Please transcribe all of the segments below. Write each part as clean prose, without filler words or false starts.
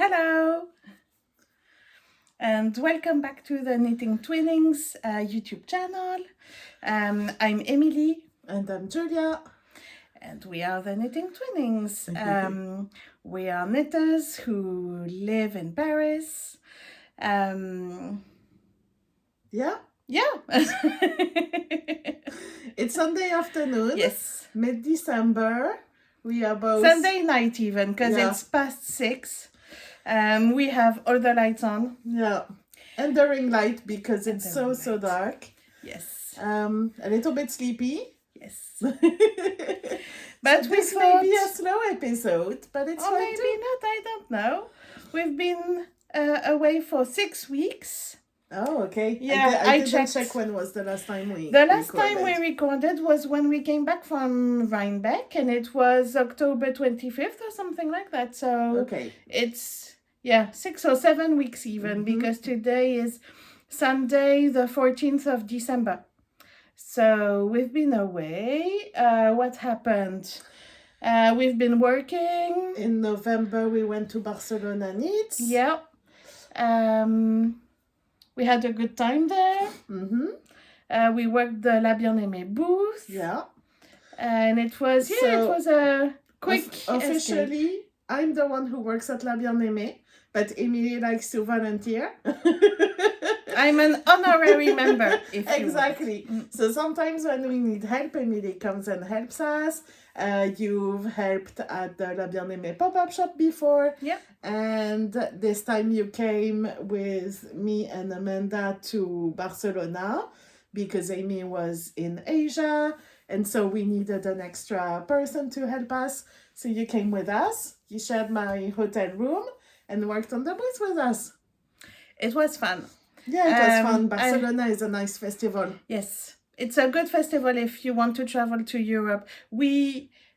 Hello! And welcome back to the Knitting Twinnings YouTube channel. I'm Emily. And I'm Julia. And we are the Knitting Twinnings. We are knitters who live in Paris. Yeah? Yeah. It's Sunday afternoon. Yes. Mid-December. We are both... Sunday night even, because it's past 6. We have all the lights on. Yeah. And the ring light because it's so dark. Yes. A little bit sleepy. Yes. But so this may be a slow episode, but it's or fine maybe too. not, I don't know. We've been away for 6 weeks. Oh, okay. Yeah, I didn't check when was the last time we The last time we recorded was when we came back from Rhinebeck, and it was October 25th or something like that. So okay. It's, 6 or 7 weeks even, because today is Sunday, the 14th of December. So we've been away. What happened? We've been working. In November, we went to Barcelona Knits. Yeah. We had a good time there. We worked the Aimée booth. Yeah. And it was, it was a quick officially, escape. I'm the one who works at Aimée, but Emily likes to volunteer. I'm an honorary member, if you exactly. want. So sometimes when we need help, Emily comes and helps us. You've helped at the Aimée pop-up shop before. Yeah. And this time you came with me and Amanda to Barcelona because Aimee was in Asia. And so we needed an extra person to help us. So you came with us. You shared my hotel room and worked on the booth with us. It was fun. Yeah, it was fun. Barcelona is a nice festival. Yes. It's a good festival if you want to travel to Europe.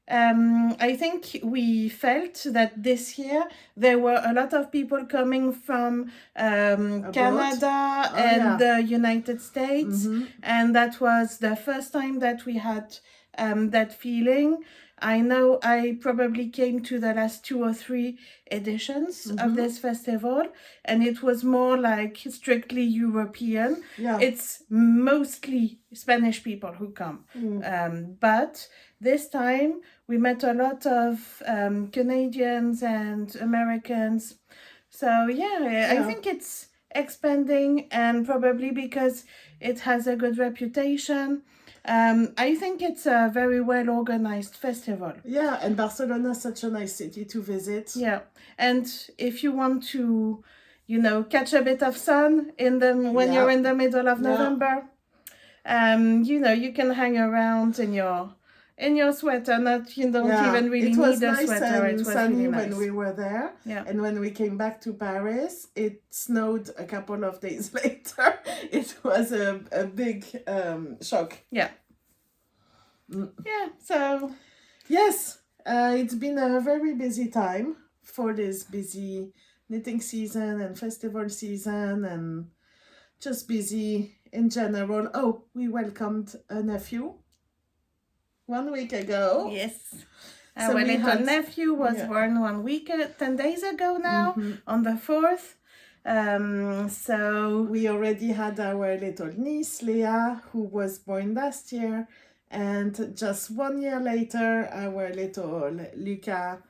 I think we felt that this year there were a lot of people coming from Canada and the United States. And that was the first time that we had that feeling. I know I probably came to the last 2 or 3 editions of this festival, and it was more like strictly European. Yeah. It's mostly Spanish people who come. But this time we met a lot of Canadians and Americans. So I think it's expanding, and probably because it has a good reputation. I think it's a very well organized festival. Yeah, and Barcelona is such a nice city to visit. Yeah, and if you want to, catch a bit of sun when you're in the middle of November, you can hang around in your sweater. You don't even really need a sweater. It was sunny really nice when we were there. Yeah. And when we came back to Paris, it snowed a couple of days later. It was a big shock. Yeah. Yeah, so... Yes, it's been a very busy time for this busy knitting season and festival season, and just busy in general. Oh, we welcomed a nephew 1 week ago. Yes. Our little nephew was born 1 week, 10 days ago now, on the 4th. So we already had our little niece, Leah, who was born last year. And just 1 year later, our little Luca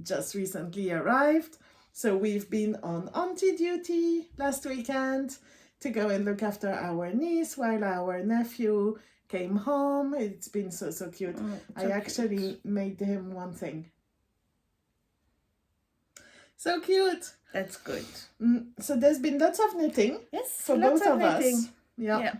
just recently arrived. So we've been on auntie duty last weekend to go and look after our niece while our nephew came home. It's been so cute. I actually made him one thing. So cute. That's good. So there's been lots of knitting. Yes, for both of us. Yeah.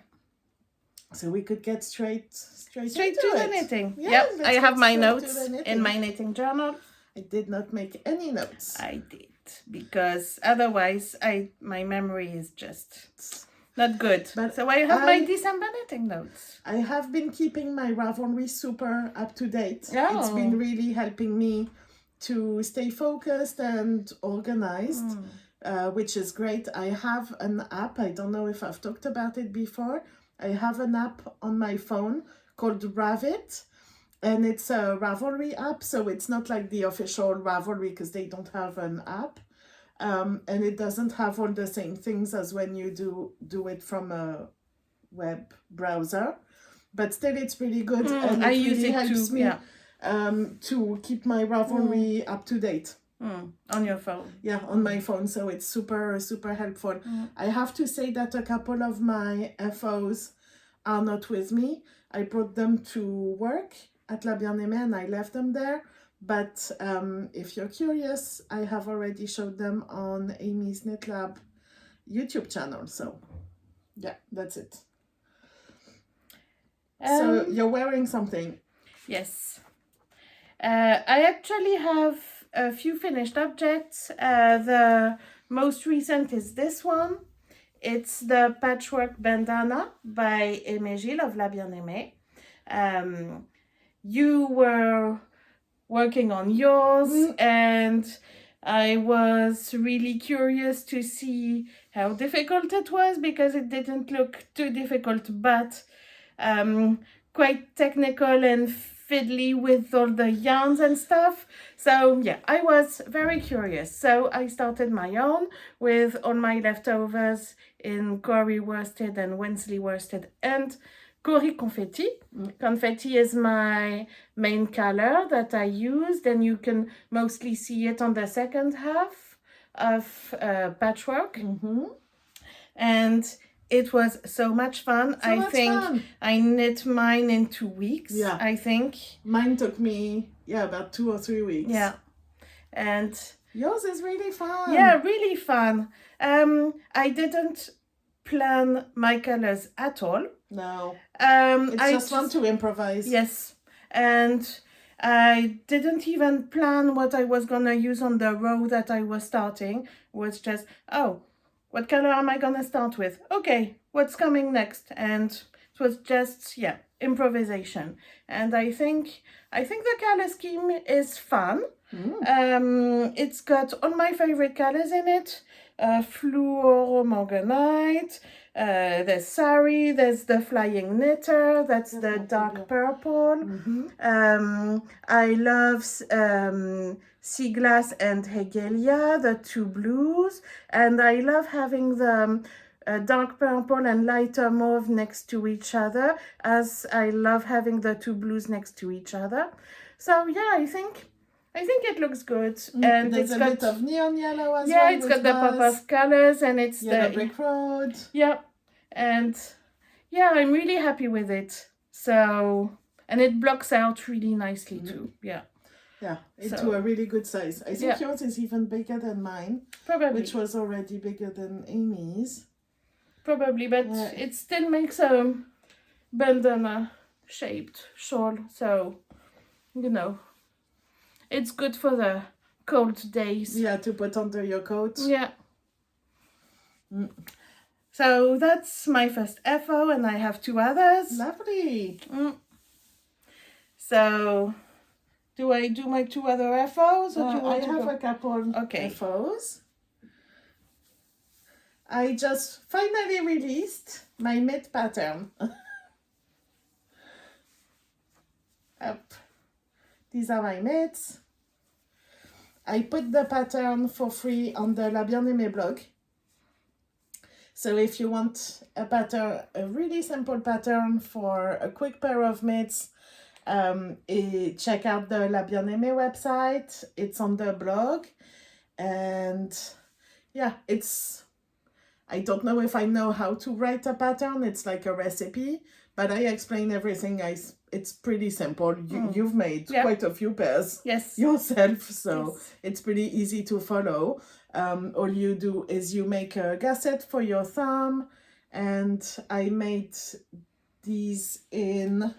So we could get straight to the knitting. Yeah, I have my notes in my knitting journal. I did not make any notes. I did, because otherwise my memory is just not good. But so I have my December knitting notes. I have been keeping my Ravelry super up to date. Oh. It's been really helping me to stay focused and organized, which is great. I have an app. I don't know if I've talked about it before. I have an app on my phone called Ravit, and it's a Ravelry app, so it's not like the official Ravelry because they don't have an app. and it doesn't have all the same things as when you do it from a web browser, but still it's really good, and I it use really it helps too, me yeah. To keep my Ravelry up to date. On your phone. Yeah, on my phone, so it's super helpful. I have to say that a couple of my FOs are not with me. I brought them to work at La Bien-Aimée and I left them there. But if you're curious, I have already showed them on Aimee's Knit Lab YouTube channel. So yeah, that's it. So you're wearing something. Yes. I actually have a few finished objects. The most recent is this one. It's the Patchwork Bandana by Aimée of La Bien-Aimée. You were working on yours, and I was really curious to see how difficult it was, because it didn't look too difficult, but quite technical and fiddly with all the yarns and stuff. So yeah, I was very curious. So I started my own with all my leftovers in Cory worsted and Wensley worsted and Cory confetti. Confetti is my main color that I used, and you can mostly see it on the second half of Patchwork. And it was so much fun. I think I knit mine in 2 weeks. Yeah. I think. Mine took me, about 2 or 3 weeks. Yeah. And yours is really fun. Yeah, really fun. I didn't plan my colors at all. No. It's I just want to improvise. Yes. And I didn't even plan what I was gonna use on the row that I was starting. It was just, what color am I gonna start with? Okay, what's coming next? And it was just, improvisation. And I think the color scheme is fun. It's got all my favorite colors in it. Fluoromorganite, there's sari, there's the flying knitter, that's the dark purple. I love sea glass and Hegelia, the two blues, and I love having the dark purple and lighter mauve next to each other, as I love having the two blues next to each other. So yeah, I think it looks good, and there's it's a got bit of neon yellow as well. Yeah, it's got the pop of colors, and it's Yellow Brick Road. Yeah, and yeah, I'm really happy with it. So, and it blocks out really nicely too. Yeah. Yeah, into a really good size. I think yours is even bigger than mine. Probably. Which was already bigger than Aimee's. Probably, but it still makes a bandana shaped shawl. So, it's good for the cold days. Yeah, to put under your coat. Yeah. So that's my first FO, and I have 2 others. Lovely. So, do I do my 2 other FOs? Or do you want I have a couple FOs. I just finally released my mid pattern. These are my mitts. I put the pattern for free on the La Bien-Aimée blog. So if you want a really simple pattern for a quick pair of mitts, check out the La Bien-Aimée website. It's on the blog. And yeah, I don't know if I know how to write a pattern. It's like a recipe, but I explain everything. It's pretty simple. You've made quite a few pairs yourself, so it's pretty easy to follow. All you do is you make a gasset for your thumb, and I made these in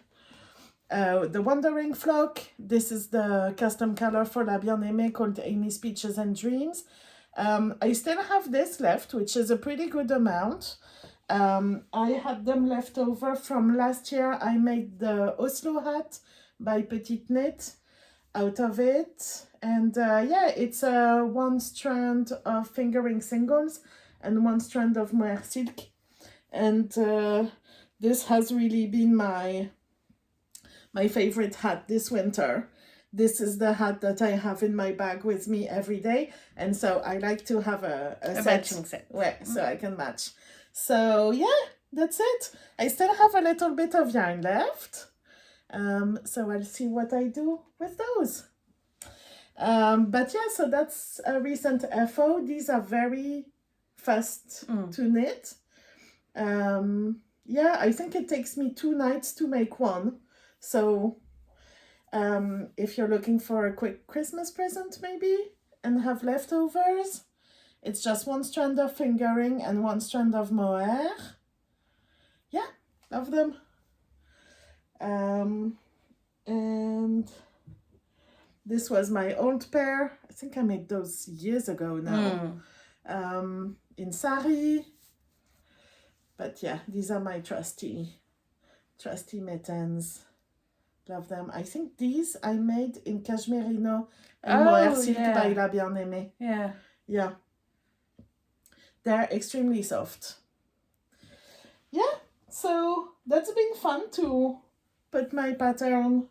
the Wandering Flock. This is the custom color for La Bien-Aimée called Aimee's Peaches and Dreams. I still have this left, which is a pretty good amount. I had them left over from last year. I made the Oslo hat by Petite Knit out of it. And it's 1 strand of fingering singles and 1 strand of mohair silk. And this has really been my favorite hat this winter. this is the hat that I have in my bag with me every day. And so I like to have a set, matching set. so I can match. So yeah, that's it. I still have a little bit of yarn left. So I'll see what I do with those. But yeah, so that's a recent FO. These are very fast to knit. Yeah, I think it takes me 2 nights to make one. So if you're looking for a quick Christmas present maybe and have leftovers, it's just 1 strand of fingering and 1 strand of mohair. Yeah, love them. And this was my old pair. I think I made those years ago now. In sari. But yeah, these are my trusty mittens. Love them. I think these I made in Cashmerino and Mohair Silk by La Bien-Aimée. Yeah. Yeah. They're extremely soft. Yeah, so that's been fun to put my pattern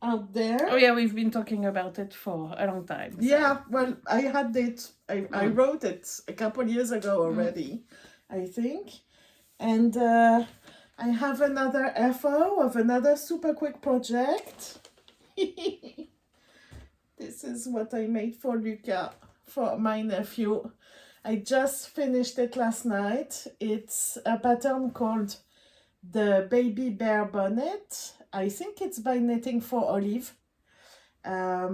out there. Oh yeah, we've been talking about it for a long time. So. Yeah, well, I had it, I wrote it a couple years ago already, I think. And I have another FO of another super quick project. This is what I made for Luca, for my nephew. I just finished it last night. It's a pattern called the Baby Bear Bonnet. I think it's by Knitting for Olive. I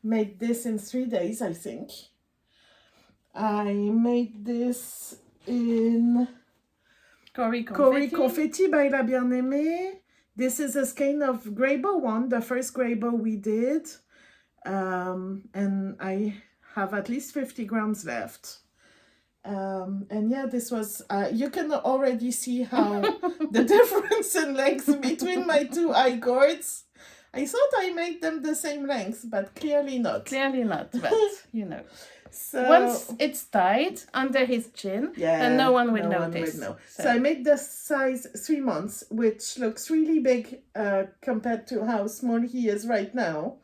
made this in 3 days, I think. I made this in Cory Confetti by La Bien-Aimée. This is a skein of Greybow one, the first Greybow we did. And I have at least 50 grams left. And yeah, this was, you can already see how the difference in length between my 2 I-cords. I thought I made them the same length, but clearly not. Clearly not, but you know. So once it's tied under his chin, then no one will notice. So I made the size 3 months, which looks really big compared to how small he is right now.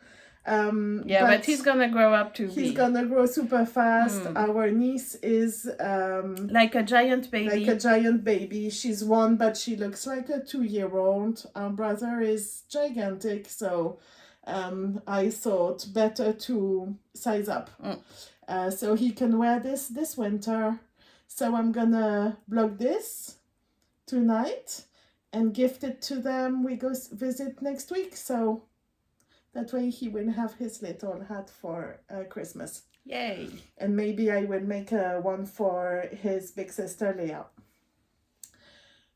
But he's gonna grow up to He's gonna grow super fast. Our niece is like a giant baby. She's 1, but she looks like a 2-year-old. Our brother is gigantic, so I thought better to size up. So he can wear this winter. So I'm gonna blog this tonight and gift it to them. We go visit next week, so that way he will have his little hat for Christmas. Yay! And maybe I will make one for his big sister Leah.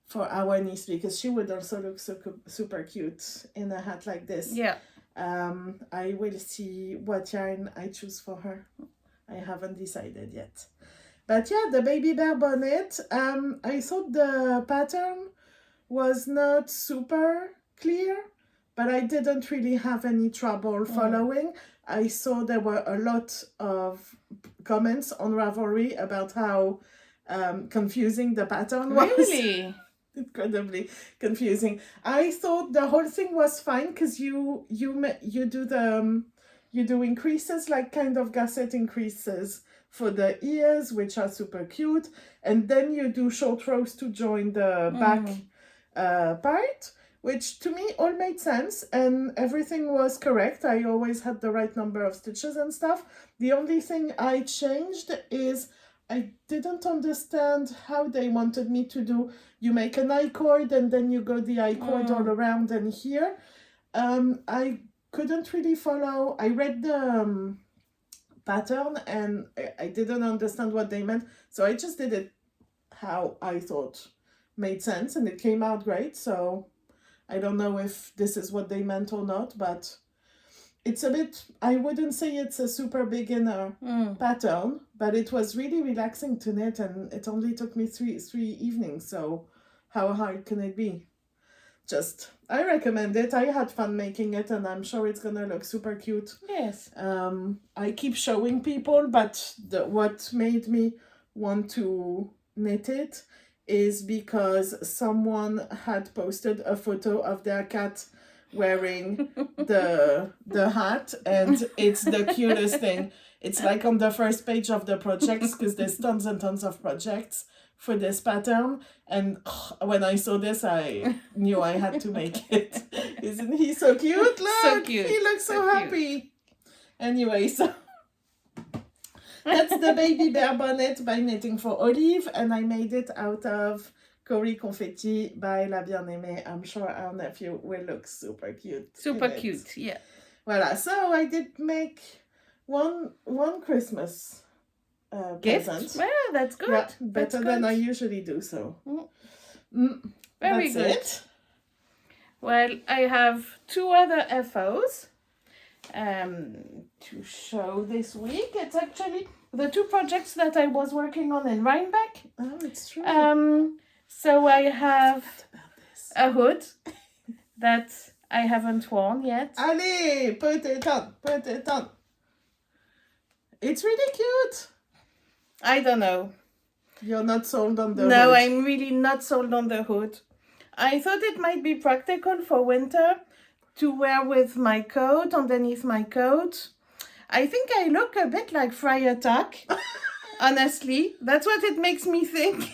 For our niece, because she would also look super cute in a hat like this. Yeah. I will see what yarn I choose for her. I haven't decided yet. But yeah, the Baby Bear Bonnet, I thought the pattern was not super clear, but I didn't really have any trouble following. I saw there were a lot of comments on Ravelry about how confusing the pattern was. Really? Incredibly confusing. I thought the whole thing was fine because you do increases, like kind of gusset increases for the ears, which are super cute, and then you do short rows to join the back part, which to me all made sense and everything was correct. I always had the right number of stitches and stuff. The only thing I changed is I didn't understand how they wanted me to do. You make an I-cord and then you go the I-cord all around and here. I couldn't really follow. I read the pattern and I didn't understand what they meant. So I just did it how I thought made sense and it came out great. So I don't know if this is what they meant or not, but it's a bit, I wouldn't say it's a super beginner pattern, but it was really relaxing to knit and it only took me three evenings. So how hard can it be? Just, I recommend it. I had fun making it and I'm sure it's gonna look super cute. Yes. I keep showing people, but what made me want to knit it is because someone had posted a photo of their cat wearing the hat, and it's the cutest thing. It's like on the first page of the projects, because there's tons and tons of projects for this pattern, and when I saw this, I knew I had to make it. Isn't he so cute? Look, So cute. He looks so So cute. happy. Anyway, so that's the baby bear bonnet by Knitting for Olive, and I made it out of Cory Confetti by La Bien-Aimée. I'm sure our nephew will look super cute. Super in it. cute, yeah. Voilà, so I did make one Christmas Gift? present. Well, that's good. Yeah, That's better than good. I usually do, so. Very That's good. it. Well, I have 2 other FOs to show this week. It's actually the 2 projects that I was working on in Rhinebeck. Oh, it's true. So I have about this. a hood that I haven't worn yet. Allez, put it on, put it on. It's really cute. I don't know. You're not sold on the No, hood. I'm really not sold on the hood. I thought it might be practical for winter to wear with my coat, underneath my coat. I think I look a bit like Fry Attack. Honestly, that's what it makes me think.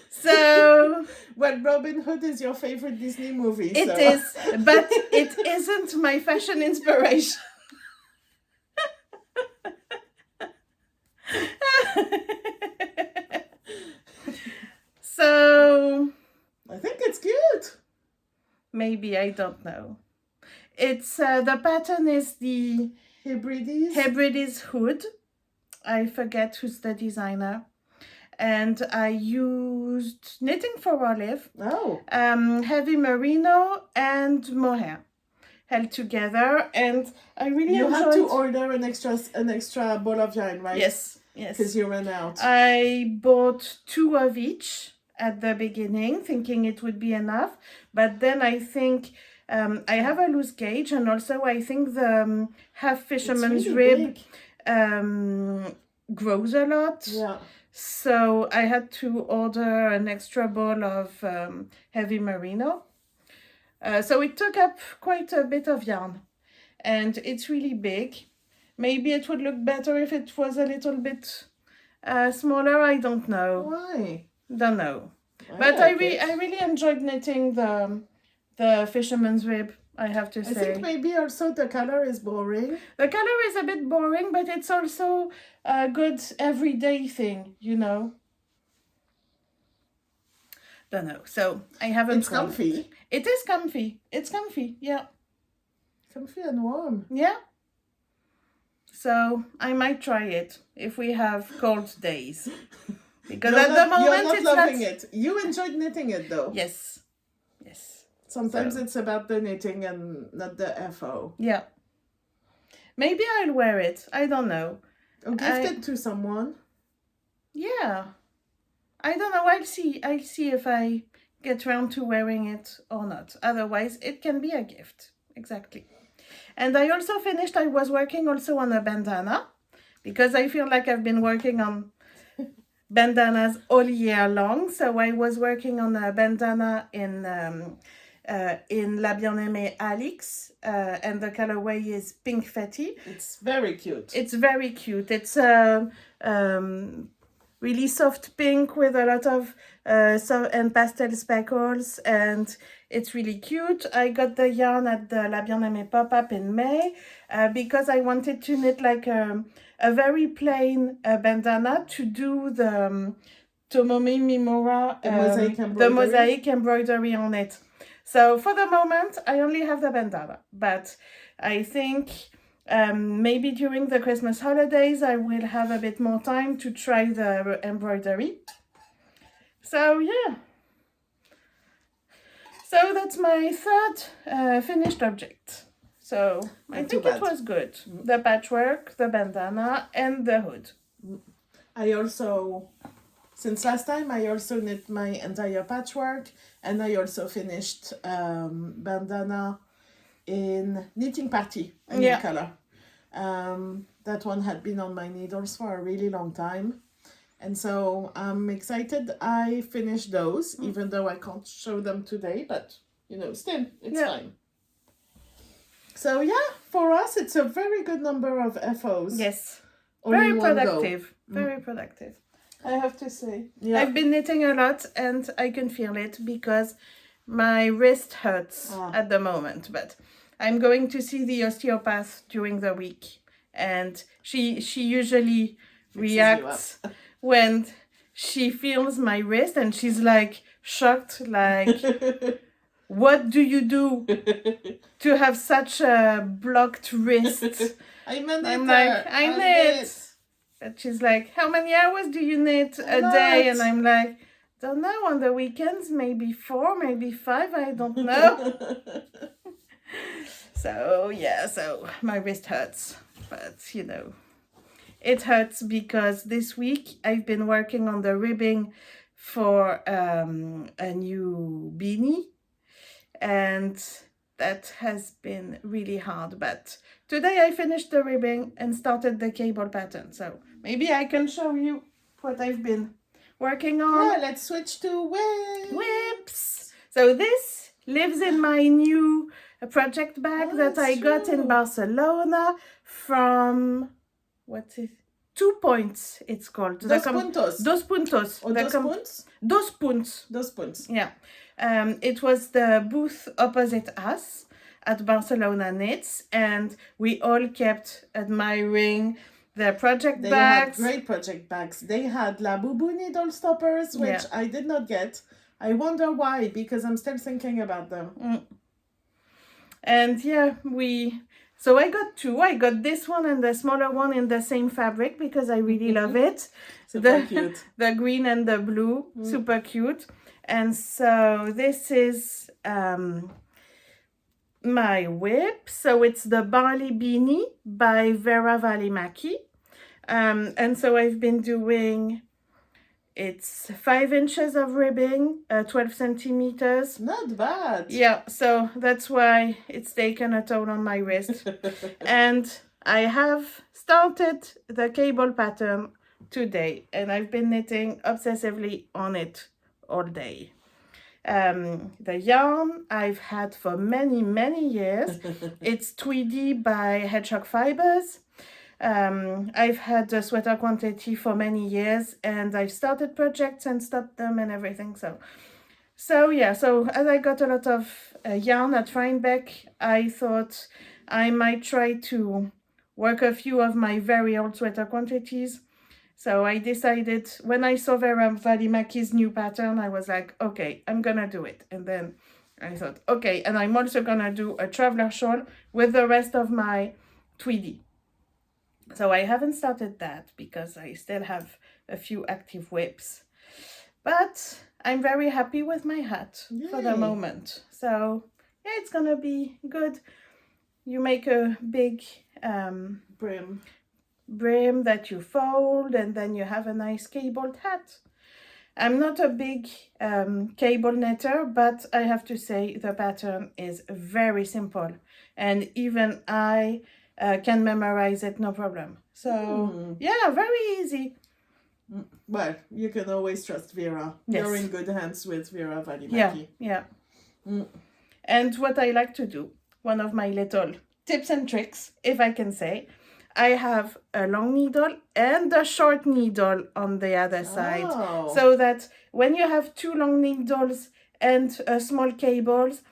So Well, Robin Hood is your favorite Disney movie. it so. is, but it isn't my fashion inspiration. So I think it's cute. maybe, I don't know. It's the pattern is the Hebrides. hood. I forget who's the designer. And I used Knitting for Olive, Oh, heavy merino and mohair held together, and I really you enjoyed. had to order an extra ball of yarn, right? Yes, Because yes. you ran out. I bought 2 of each at the beginning, thinking it would be enough, but then I think I have a loose gauge, and also I think the half fisherman's It's really rib big. grows a lot. Yeah. So I had to order an extra ball of heavy merino. So it took up quite a bit of yarn, and it's really big. Maybe it would look better if it was a little bit smaller. I don't know. Why? Don't know. But I really enjoyed knitting the fisherman's rib, I have to I say. think maybe also the color is boring. The color is a bit boring, but it's also a good everyday thing, you know. Don't know. So I haven't. It's comfy. It is comfy. It's comfy. Yeah. Comfy and warm. Yeah. So I might try it if we have cold days. Because at the moment you're not it's loving not. it. You enjoyed knitting it though. Yes. Yes. Sometimes So. it's about the knitting and not the FO. Yeah. Maybe I'll wear it. I don't know. Or gift it to someone. Yeah. I don't know. I'll see. I'll see if I get round to wearing it or not. Otherwise, it can be a gift. Exactly. And I also finished, I was working also on a bandana, because I feel like I've been working on bandanas all year long. So I was working on a bandana in La Bien-Aimée Alix, and the colorway is Pink Fatty. It's very cute. It's very cute. It's really soft pink with a lot of and pastel speckles, and it's really cute. I got the yarn at the La Bien-Aimée pop-up in May because I wanted to knit like a very plain bandana to do the Tomomi Mimura, the mosaic embroidery on it. So for the moment, I only have the bandana, but I think maybe during the Christmas holidays, I will have a bit more time to try the embroidery. So yeah. So that's my third finished object. So I think it was good. The patchwork, the bandana, and the hood. I also, since last time, I also knit my entire patchwork, and I also finished bandana in knitting party, a new color. That one had been on my needles for a really long time, And so I'm excited I finished those, even though I can't show them today, but you know, still, it's fine. So yeah, for us, it's a very good number of FOs. Yes. All in Very one go. productive. Very productive. I have to say. Yeah. I've been knitting a lot and I can feel it because my wrist hurts at the moment. But I'm going to see the osteopath during the week. And she usually reacts when she feels my wrist and she's like shocked, like, what do you do to have such a blocked wrist? I'm a knitter. I'm like, I knit. But she's like, how many hours do you knit a day? And I'm like, don't know, on the weekends, maybe 4, maybe 5, I don't know. So, yeah, so my wrist hurts. But, you know, it hurts because this week I've been working on the ribbing for a new beanie. And that has been really hard. But today I finished the ribbing and started the cable pattern. So maybe I can show you what I've been working on. Yeah, let's switch to whips. So this lives in my new project bag that I got in Barcelona from, what's it? 2 Points, it's called. Dos Puntos. Dos Puntos. Or Dos Punts? Dos Punts. Dos Punts. Yeah. It was the booth opposite us at Barcelona Knits, and we all kept admiring their project bags. They had great project bags. They had La Boubou needle stoppers, which I did not get. I wonder why, because I'm still thinking about them. And yeah, so I got 2. I got this one and the smaller one in the same fabric because I really love it. Super cute. The green and the blue, super cute. And so this is my whip. So it's the Barley Beanie by Veera Valimaki. And so I've been doing, it's 5 inches of ribbing, 12 centimeters. Not bad. Yeah, so that's why it's taken a toll on my wrist. And I have started the cable pattern today, and I've been knitting obsessively on it all day. The yarn I've had for many, many years. It's Tweedy by Hedgehog Fibers. I've had the sweater quantity for many years, and I've started projects and stopped them and everything. So yeah, so as I got a lot of yarn at Rhinebeck, I thought I might try to work a few of my very old sweater quantities. So I decided, when I saw Veera Valimaki's new pattern, I was like, okay, I'm gonna do it. And then I thought, okay, and I'm also gonna do a traveler shawl with the rest of my Tweedy. So I haven't started that because I still have a few active whips. But I'm very happy with my hat for the moment. So yeah, it's gonna be good. You make a big brim that you fold, and then you have a nice cabled hat. I'm not a big cable knitter, but I have to say the pattern is very simple, and even I can memorize it, no problem. So yeah, very easy. Well, you can always trust Veera. Yes. You're in good hands with Veera Valimaki. Yeah. And what I like to do, one of my little tips and tricks, if I can say, I have a long needle and a short needle on the other side. So that when you have 2 long needles and small cables,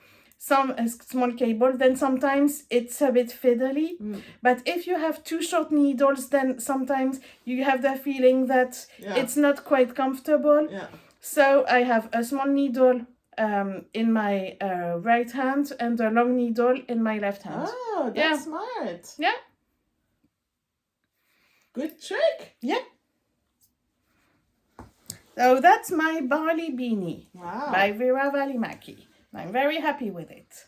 then sometimes it's a bit fiddly. But if you have 2 short needles, then sometimes you have the feeling that it's not quite comfortable. So I have a small needle in my right hand and a long needle in my left hand. Oh, that's smart. Yeah. Good trick. Yeah. So that's my Barley Beanie by Veera Valimaki. I'm very happy with it.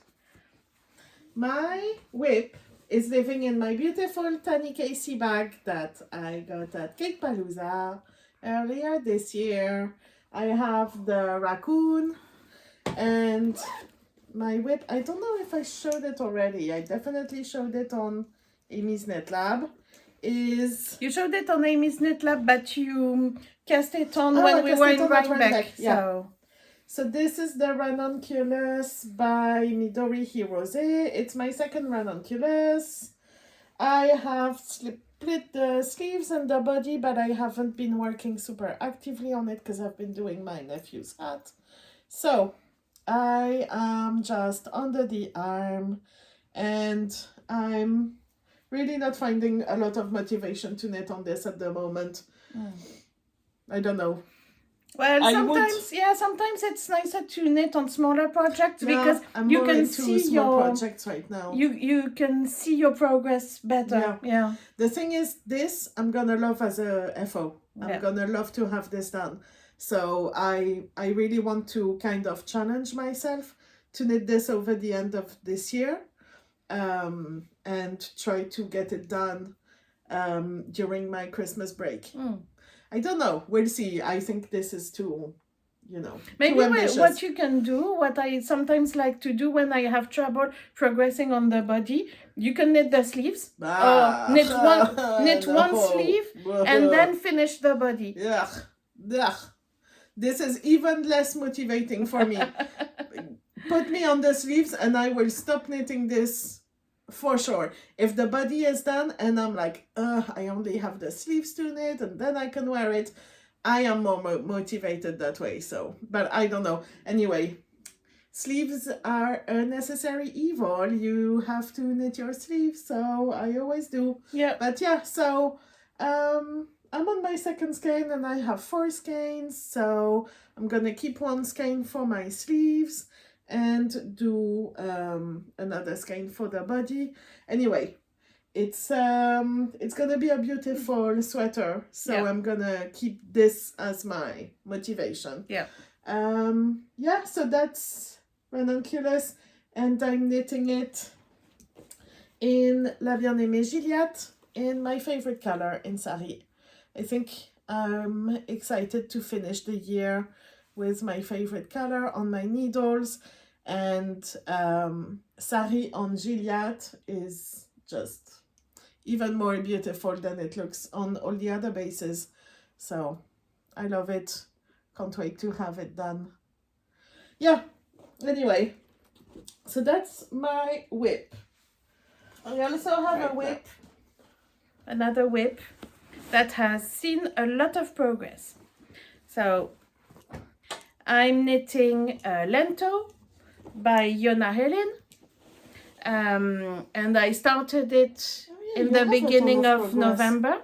My whip is living in my beautiful Tani Casey bag that I got at Cake Palooza earlier this year. I have the raccoon and my whip. I don't know if I showed it already. I definitely showed it on Aimee's Knit Lab. You showed it on Aimee's Knit Lab, but you cast it on Oh, when I we cast were it in on at Rhinebeck. Rhinebeck, yeah. So So this is the Ranunculus by Midori Hirose. It's my second Ranunculus. I have split the sleeves and the body, but I haven't been working super actively on it because I've been doing my nephew's hat. So I am just under the arm, and I'm really not finding a lot of motivation to knit on this at the moment. I don't know. well, I sometimes it's nicer to knit on smaller projects Yeah, because I'm you more can into see small your projects right now. you can see your progress better. Yeah. The thing is, this I'm gonna love as a FO. I'm Yeah. gonna love to have this done. So I really want to kind of challenge myself to knit this over the end of this year, and try to get it done during my Christmas break. I don't know. We'll see. I think this is too, Maybe too ambitious. what you can do, what I sometimes like to do when I have trouble progressing on the body, you can knit the sleeves or knit one sleeve and then finish the body. Yeah. This is even less motivating for me. Put me on the sleeves and I will stop knitting this for sure. If the body is done and I'm like, I only have the sleeves to knit and then I can wear it, I am more motivated that way. So, but I don't know. Anyway, sleeves are a necessary evil. You have to knit your sleeves, so I always do. Yeah. But yeah, so I'm on my second skein and I have 4 skeins, so I'm gonna keep one skein for my sleeves and do another skein for the body. Anyway, it's gonna be a beautiful sweater, so Yeah. I'm gonna keep this as my motivation. Yeah. So that's Ranunculus, and I'm knitting it in La Bien-Aimée Gilliatt in my favorite color in Sari. I think I'm excited to finish the year with my favorite color on my needles, and Sari on Gilliatt is just even more beautiful than it looks on all the other bases. So I love it. Can't wait to have it done. Yeah, anyway, so that's my whip. I also have a whip. Another whip that has seen a lot of progress. So I'm knitting Lento by Jonna Helin. And I started it in the beginning of November.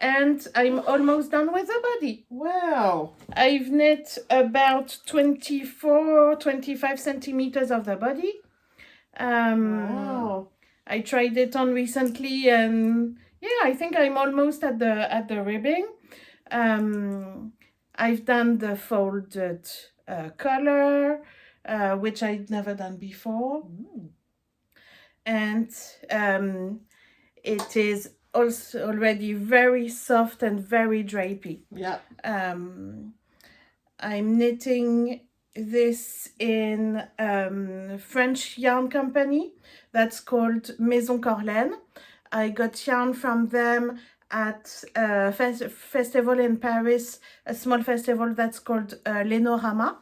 And I'm almost done with the body. Wow. I've knit about 25 centimeters of the body. Wow. I tried it on recently, and yeah, I think I'm almost at the ribbing. I've done the folded collar, which I'd never done before. And it is also already very soft and very drapey. Yeah. I'm knitting this in French yarn company that's called Maison Corlaine. I got yarn from them at a festival in Paris, a small festival that's called Lénorama,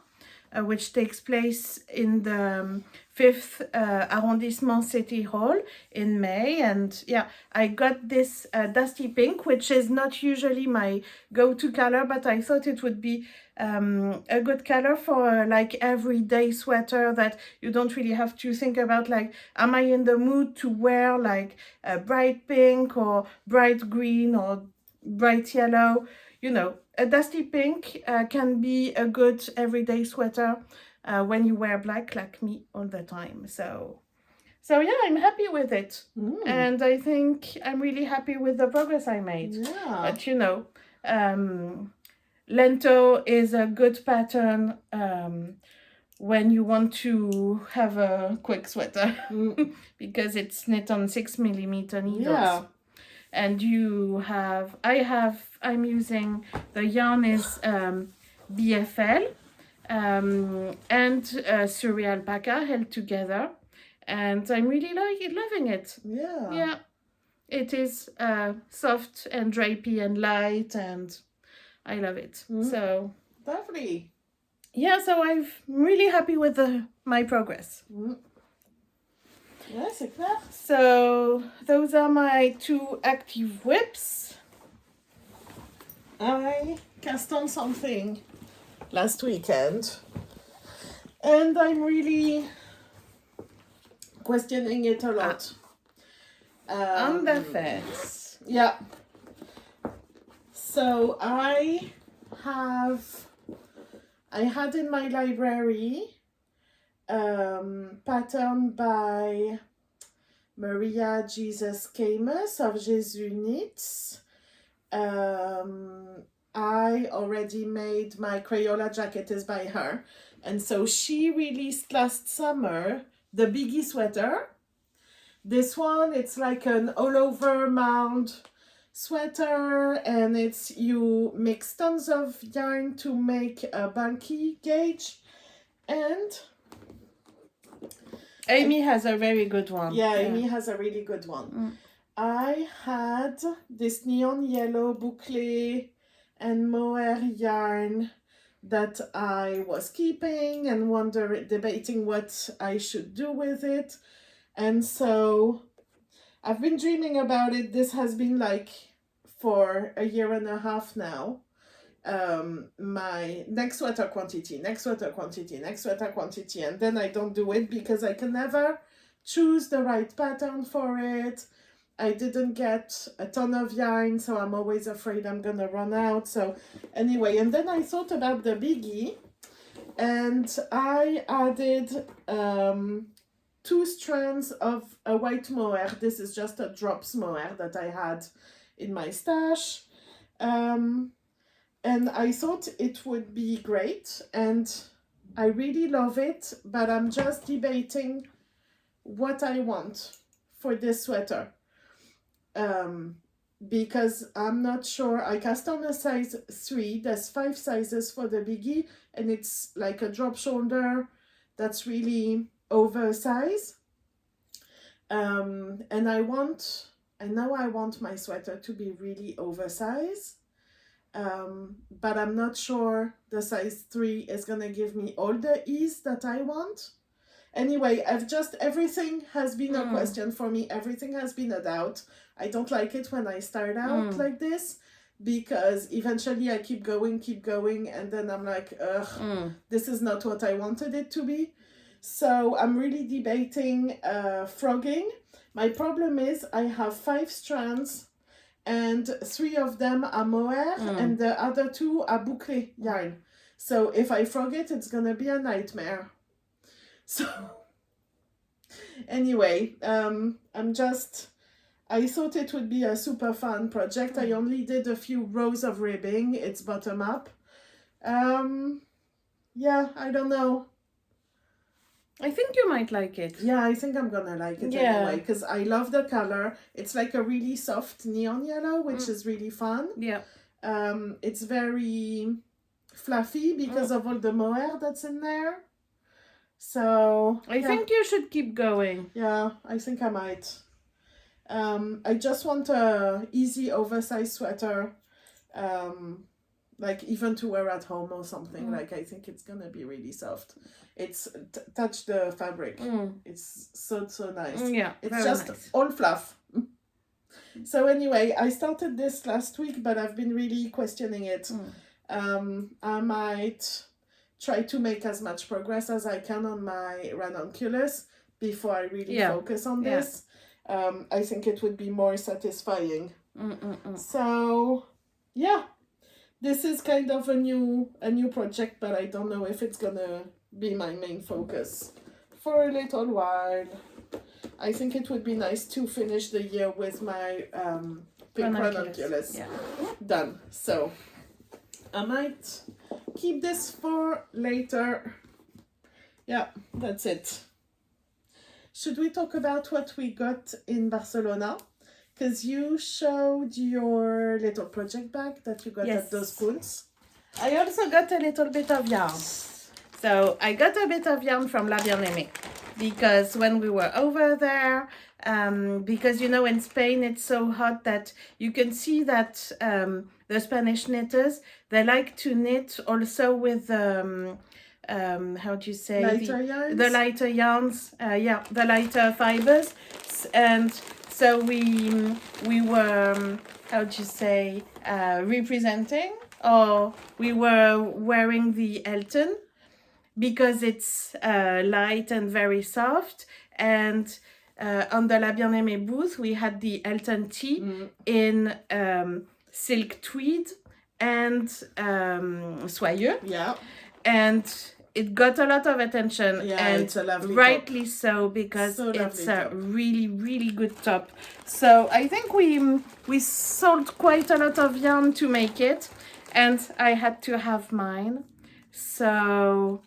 which takes place in the 5th arrondissement City Hall in May. And yeah, I got this dusty pink, which is not usually my go-to color, but I thought it would be a good color for like everyday sweater that you don't really have to think about, like, am I in the mood to wear like a bright pink or bright green or bright yellow? You know, a dusty pink can be a good everyday sweater when you wear black like me all the time. So yeah, I'm happy with it. And I think I'm really happy with the progress I made. Yeah. But you know, Lento is a good pattern when you want to have a quick sweater because it's knit on 6mm needles. Yeah. And I'm using, the yarn is BFL and Suri alpaca held together, and I'm really loving it. Yeah, it is soft and drapey and light, and I love it. Mm. So Lovely. yeah, so I'm really happy with my progress. Mm. Yeah, c'est clair. So those are my 2 active whips. I cast on something last weekend, and I'm really questioning it a lot. On the fence. Yeah. So I had in my library pattern by Maria Jesus Camus of Jesus Knits. I already made my Crayola jacket is by her, and so she released last summer the Biggie sweater. This one, it's like an all over mound sweater, and it's you mix tons of yarn to make a bulky gauge, and Aimee has a very good one. yeah, Aimee has a really good one. Mm. I had this neon yellow boucle and mohair yarn that I was keeping and debating what I should do with it. And so I've been dreaming about it. This has been like for a year and a half now. My next sweater quantity, and then I don't do it because I can never choose the right pattern for it. I didn't get a ton of yarn, so I'm always afraid I'm gonna run out. So anyway, and then I thought about the Biggie, and I added 2 strands of a white mohair. This is just a drops mohair that I had in my stash. And I thought it would be great, and I really love it, but I'm just debating what I want for this sweater. Because I'm not sure. I cast on a size 3. There's 5 sizes for the Biggie, and it's like a drop shoulder that's really oversized. And I know I want my sweater to be really oversized. But I'm not sure the size 3 is gonna give me all the ease that I want. Anyway, everything has been a question for me. Everything has been a doubt. I don't like it when I start out like this, because eventually I keep going, and then I'm like, this is not what I wanted it to be. So I'm really debating frogging. My problem is I have 5 strands, and 3 of them are mohair, and the other 2 are boucle yarn. So if I frog it, it's gonna be a nightmare. So anyway, I thought it would be a super fun project. I only did a few rows of ribbing. It's bottom up. Yeah, I don't know. I think you might like it. Yeah, I think I'm gonna like it anyway, because I love the color. It's like a really soft neon yellow, which is really fun. Yeah. It's very fluffy because of all the mohair that's in there. So I think you should keep going. Yeah, I think I might. I just want a easy oversized sweater, like even to wear at home or something. Like I think it's gonna be really soft. It's touch the fabric. It's so nice. Yeah, it's just nice. All fluff. So anyway, I started this last week, but I've been really questioning it. I might try to make as much progress as I can on my Ranunculus before I really focus on this. I think it would be more satisfying. So yeah, this is kind of a new project, but I don't know if it's gonna be my main focus for a little while. I think it would be nice to finish the year with my pink Ranunculus done. So I might keep this for later. Yeah, that's it. Should we talk about what we got in Barcelona? Because you showed your little project bag that you got at those spoons. I also got a little bit of yarn. So I got a bit of yarn from La Aimée, because when we were over there, because you know in Spain it's so hot that you can see that the the Spanish knitters, they like to knit also with how do you say, Lighter yarns? the lighter yarns, yeah, the lighter fibers. And so we were, how do you say, representing, or we were wearing the Elton because it's light and very soft. And on the La Bien-Aimée booth, we had the Elton tea in silk tweed and soyeux. Yeah. And it got a lot of attention, Yeah, and it's a lovely rightly top. so, because So it's lovely a top. really, really good top. So I think we sold quite a lot of yarn to make it, and I had to have mine. So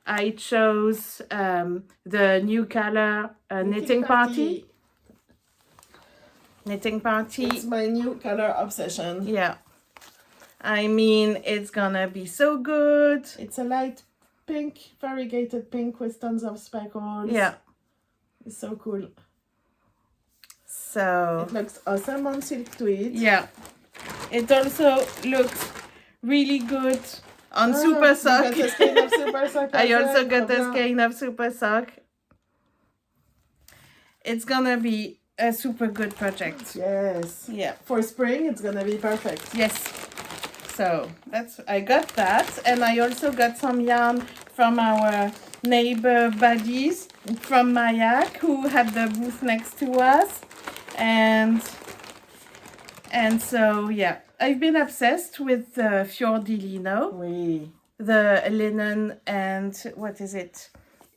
I chose the new color knitting party. Knitting party. It's my new color obsession. Yeah. I mean, it's gonna be so good. It's a light pink, variegated pink with tons of speckles. Yeah. It's so cool. So It looks awesome on silk tweed. yeah. It also looks really good on Super You Sock. got a skein of Super Sock. I as also well. got a Voilà. skein of Super Sock. It's gonna be a super good project. Yes. Yeah. For spring, it's gonna be perfect. Yes. So I got that, and I also got some yarn from our neighbor buddies from Myak, who had the booth next to us, and so yeah, I've been obsessed with the Fior di Lino, Oui. the linen, and what is it?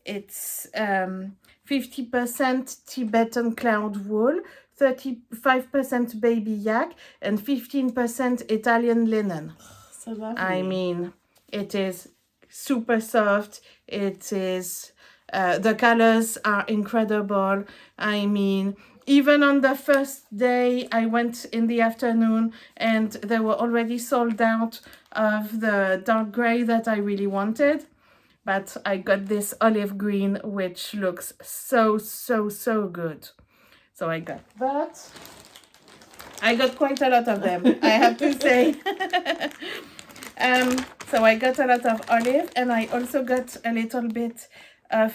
It's 50% Tibetan cloud wool, 35% baby yak, and 15% Italian linen. So lovely. I mean, it is super soft. It is, the colors are incredible. I mean, even on the first day, I went in the afternoon and they were already sold out of the dark gray that I really wanted. But I got this olive green, which looks so, so, so good. So I got that. I got quite a lot of them, I have to say. So I got a lot of olive, and I also got a little bit of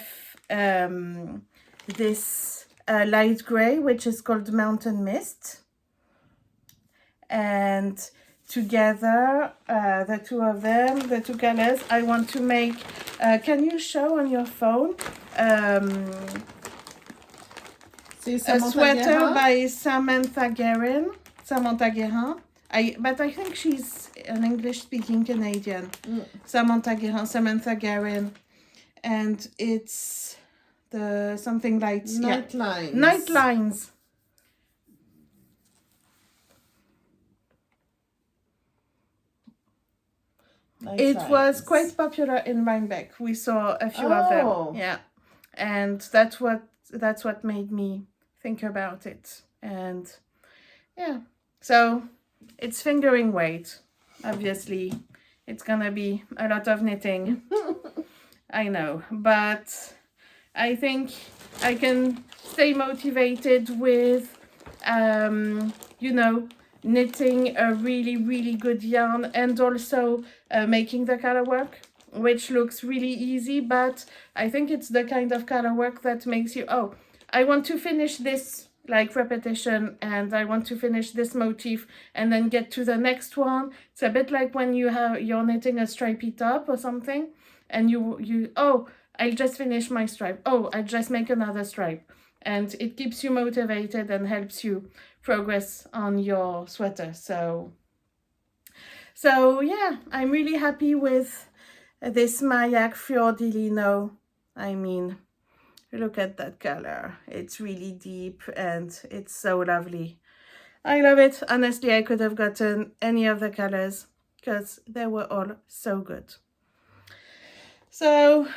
this light gray, which is called Mountain Mist. And together, the two of them, the two colors, I want to make, can you show on your phone, a sweater by Samantha Guerin. But I think she's an English-speaking Canadian. Samantha Guerin. And it's the something like Night lines. Night lines. It was quite popular in Rhinebeck. We saw a few of them. Yeah. And that's what made me think about it. And yeah. So it's fingering weight. Obviously, it's gonna be a lot of knitting. I know, but I think I can stay motivated with, you know, knitting a really, really good yarn, and also making the color work, which looks really easy, but I think it's the kind of color work that makes you, oh, I want to finish this like repetition, and I want to finish this motif and then get to the next one. It's a bit like when you're knitting a stripy top or something, and you oh, I'll just finish my stripe. Oh, I'll just make another stripe. And it keeps you motivated and helps you progress on your sweater. So yeah, I'm really happy with this Myak Fior di Lino. I mean, look at that color. It's really deep and it's so lovely. I love it. Honestly, I could have gotten any of the colors because they were all so good. So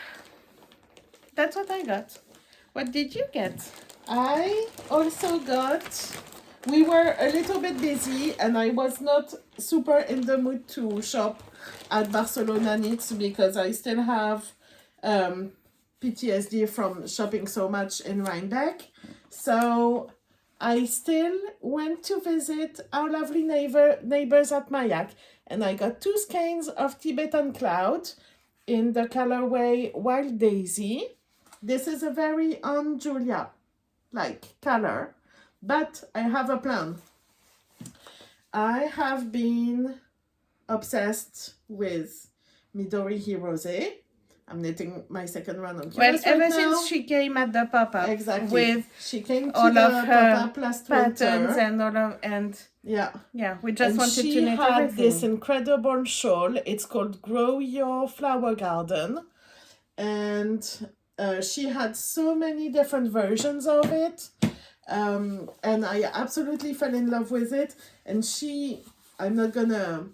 that's what I got. What did you get? I also got, we were a little bit busy and I was not super in the mood to shop at Barcelona Knits because I still have PTSD from shopping so much in Rhinebeck. So I still went to visit our lovely neighbors at Myak, and I got 2 skeins of Tibetan Cloud in the colorway Wild Daisy. This is a very Julia like color, but I have a plan. I have been obsessed with Midori Hirose. I'm knitting my second Ranunculus Well, right ever now. since she came at the pop-up, Exactly. with She came to all the of her pop-up last patterns winter. and all of, and Yeah. we just And wanted to she knit had everything. this incredible shawl. It's called Grow Your Flower Garden. And she had so many different versions of it. And I absolutely fell in love with it. And I'm not gonna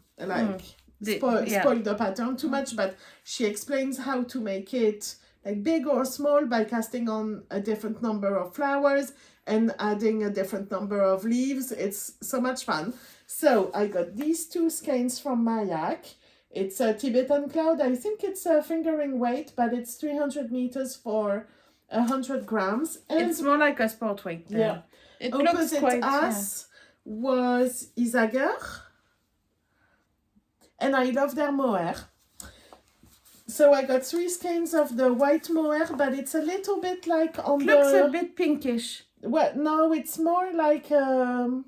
spoil the pattern too much, but she explains how to make it like big or small by casting on a different number of flowers and adding a different number of leaves. It's so much fun. So I got these 2 skeins from Myak. It's a Tibetan Cloud. I think it's a fingering weight, but it's 300 meters for 100 grams. And It's more like a sport weight then. yeah. It looks Opposite quite... us was Isager. And I love their mohair. So I got 3 skeins of the white mohair, but it's a little bit like on looks a bit pinkish. Well, no, it's more like pearl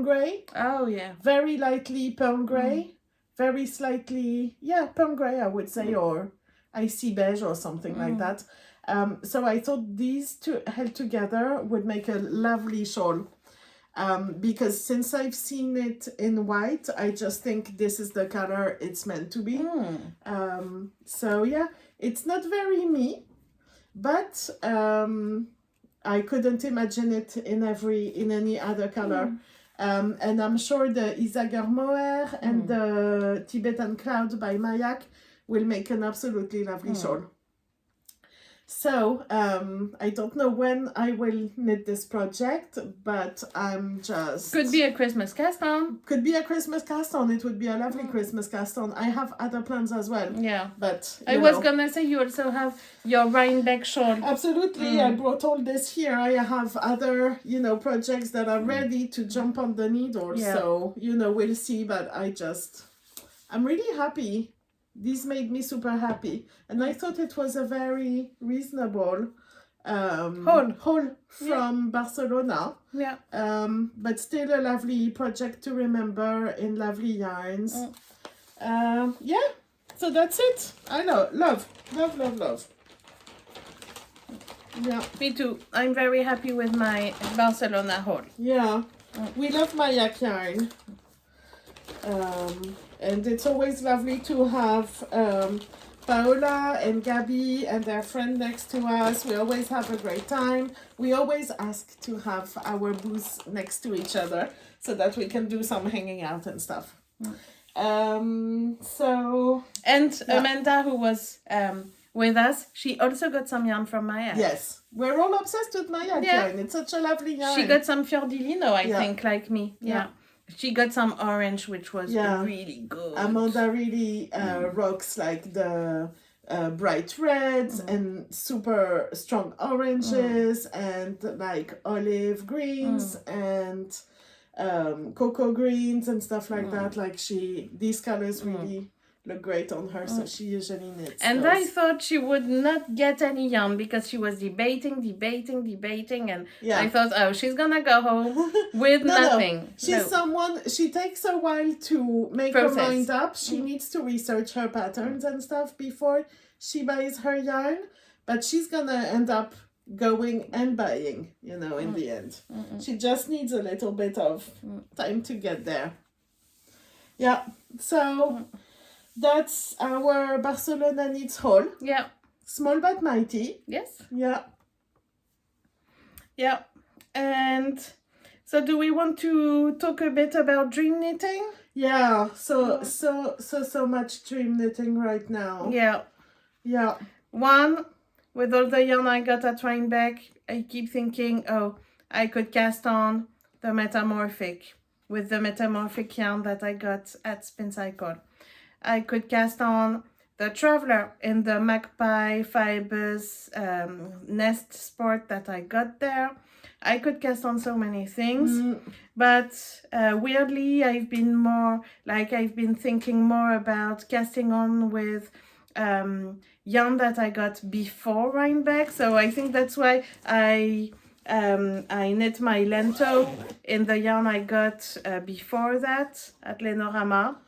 grey. Oh, yeah. Very lightly pearl grey. Very slightly, pearl grey, I would say, or icy beige or something like that. So I thought these 2 held together would make a lovely shawl. Because since I've seen it in white, I just think this is the color it's meant to be. So yeah, it's not very me, but I couldn't imagine it in any other color. And I'm sure the Isager mohair and the Tibetan Cloud by Myak will make an absolutely lovely shawl. So, I don't know when I will knit this project, but I'm just... Could be a Christmas cast on. Could be a Christmas cast on. It would be a lovely Christmas cast on. I have other plans as well. Yeah. But, I was gonna say you also have your Rhinebeck shawl. Absolutely. I brought all this here. I have other, projects that are ready to jump on the needle. Yeah. So, we'll see. But I'm really happy. These made me super happy. And I thought it was a very reasonable haul from Barcelona. Yeah. But still a lovely project to remember in lovely yarns. So that's it. I love. Yeah. Me too. I'm very happy with my Barcelona haul. Yeah. We love Myak yarn. And it's always lovely to have Paola and Gabby and their friend next to us. We always have a great time. We always ask to have our booths next to each other so that we can do some hanging out and stuff. And Amanda, who was with us, she also got some yarn from Myak. Yes, we're all obsessed with Myak yarn. It's such a lovely yarn. She got some Fiordilino, I think, like me. Yeah. She got some orange, which was really good. Amanda really rocks like the bright reds and super strong oranges and like olive greens and cocoa greens and stuff like that. Like these colors really look great on her, so she usually knits and those. I thought she would not get any yarn because she was debating, and I thought, she's gonna go home with nothing. She's someone, she takes a while to make her mind up. She needs to research her patterns and stuff before she buys her yarn, but she's gonna end up going and buying, in the end. She just needs a little bit of time to get there. Yeah, so that's our Barcelona Knits haul. Yeah. Small but mighty. Yes. Yeah. Yeah. And so do we want to talk a bit about dream knitting? Yeah. So much dream knitting right now. Yeah. Yeah. One, with all the yarn I got at Rhinebeck, I keep thinking, I could cast on the Metamorphic with the Metamorphic yarn that I got at Spin Cycle. I could cast on the Traveler in the Magpie Fibers nest sport that I got there. I could cast on so many things, but weirdly I've been thinking more about casting on with yarn that I got before Rhinebeck. So I think that's why I knit my Lento in the yarn I got before that at Lenorama.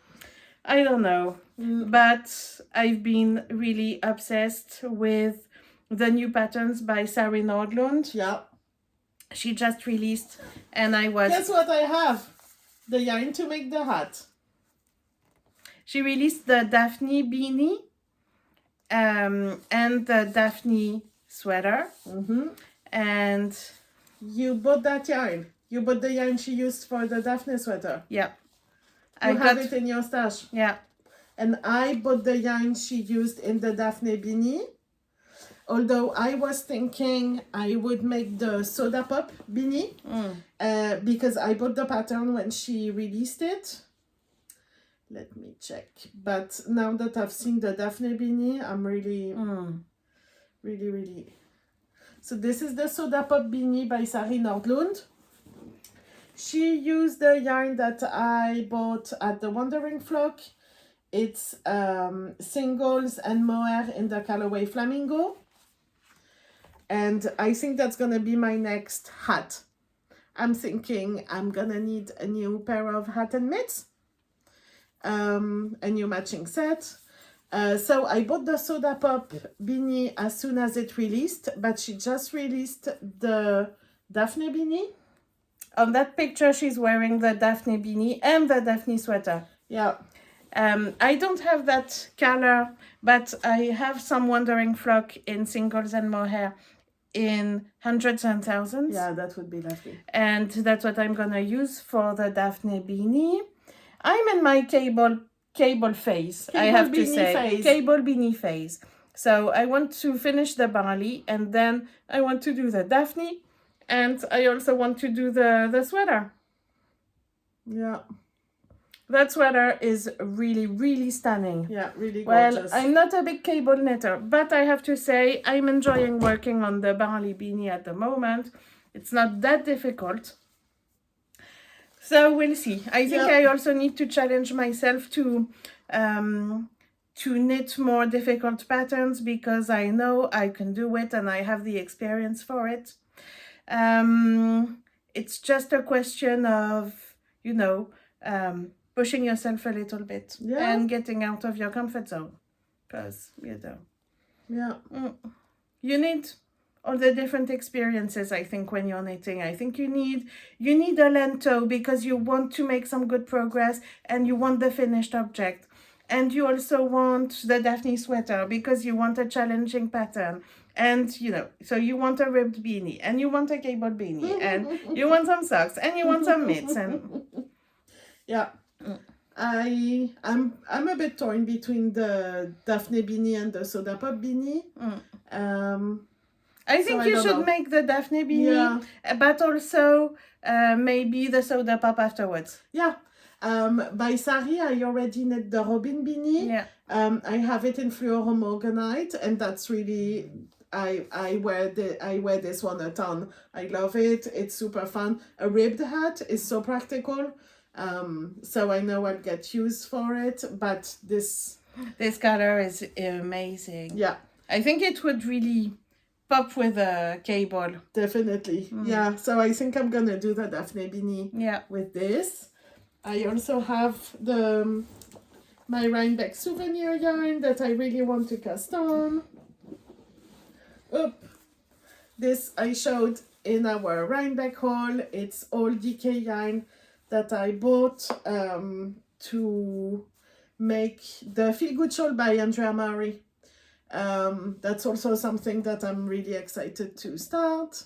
I don't know, but I've been really obsessed with the new patterns by Sari Nordlund. Yeah. She just released, and I was... Guess what I have? The yarn to make the hat. She released the Daphne beanie and the Daphne sweater. And you bought that yarn. You bought the yarn she used for the Daphne sweater. Yeah. I have it in your stash. Yeah. And I bought the yarn she used in the Daphne beanie. Although I was thinking I would make the Soda Pop beanie because I bought the pattern when she released it. Let me check. But now that I've seen the Daphne beanie, I'm really. So this is the Soda Pop beanie by Sari Nordlund. She used the yarn that I bought at the Wandering Flock. It's singles and mohair in the colorway Flamingo. And I think that's going to be my next hat. I'm thinking I'm going to need a new pair of hat and mitts. A new matching set. So I bought the Soda Pop beanie as soon as it released. But she just released the Daphne beanie. On that picture, she's wearing the Daphne beanie and the Daphne sweater. Yeah. I don't have that color, but I have some Wandering Flock in singles and mohair in hundreds and thousands. Yeah, that would be lovely. And that's what I'm gonna use for the Daphne beanie. I'm in my cable phase, I have to say. Cable beanie phase. So I want to finish the Barley, and then I want to do the Daphne, and I also want to do the sweater. Yeah. That sweater is really, really stunning. Yeah, really gorgeous. Well, I'm not a big cable knitter, but I have to say I'm enjoying working on the Barley beanie at the moment. It's not that difficult. So we'll see. I think I also need to challenge myself to knit more difficult patterns because I know I can do it and I have the experience for it. It's just a question of, pushing yourself a little bit and getting out of your comfort zone, because you need all the different experiences. I think when you're knitting, I think you need a Lento because you want to make some good progress and you want the finished object, and you also want the Daphne sweater because you want a challenging pattern, and so you want a ribbed beanie and you want a cable beanie and you want some socks and you want some mitts and I'm a bit torn between the Daphne beanie and the Soda Pop beanie. I think you should make the Daphne beanie, but also maybe the Soda Pop afterwards. Yeah. By Sari, I already knit the Robin beanie. Yeah. I have it in fluoromorganite, and that's really I wear this one a ton. I love it. It's super fun. A ribbed hat is so practical. So I know I'll get use for it, but this color is amazing. Yeah. I think it would really pop with a cable. Definitely. Yeah. So I think I'm gonna do the Daphne beanie with this. I also have my Rhinebeck souvenir yarn that I really want to cast on. This I showed in our Rhinebeck haul. It's all DK yarn that I bought to make the Feel Good Shawl by Andrea Murray. That's also something that I'm really excited to start.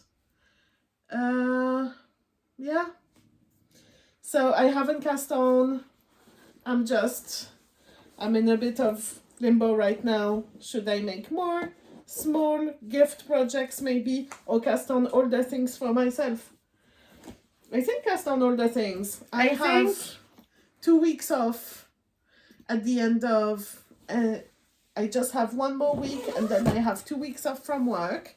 Yeah. So I haven't cast on. I'm in a bit of limbo right now. Should I make more small gift projects maybe, or cast on all the things for myself? I think cast on all the things. I have 2 weeks off at the end of I just have one more week and then I have 2 weeks off from work.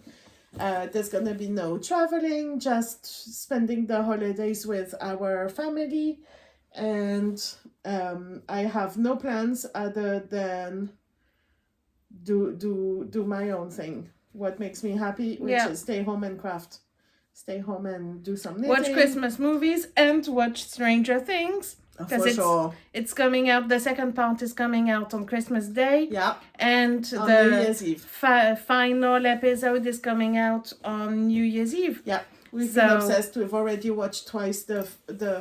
There's gonna be no traveling, just spending the holidays with our family, and I have no plans other than do my own thing. What makes me happy, which is stay home and craft, stay home and do some knitting. Watch Christmas movies and watch Stranger Things. Because it's coming out, the second part is coming out on Christmas Day. Yeah. And on New Year's Eve. Final episode is coming out on New Year's Eve. Yeah. We've been obsessed. We've already watched twice the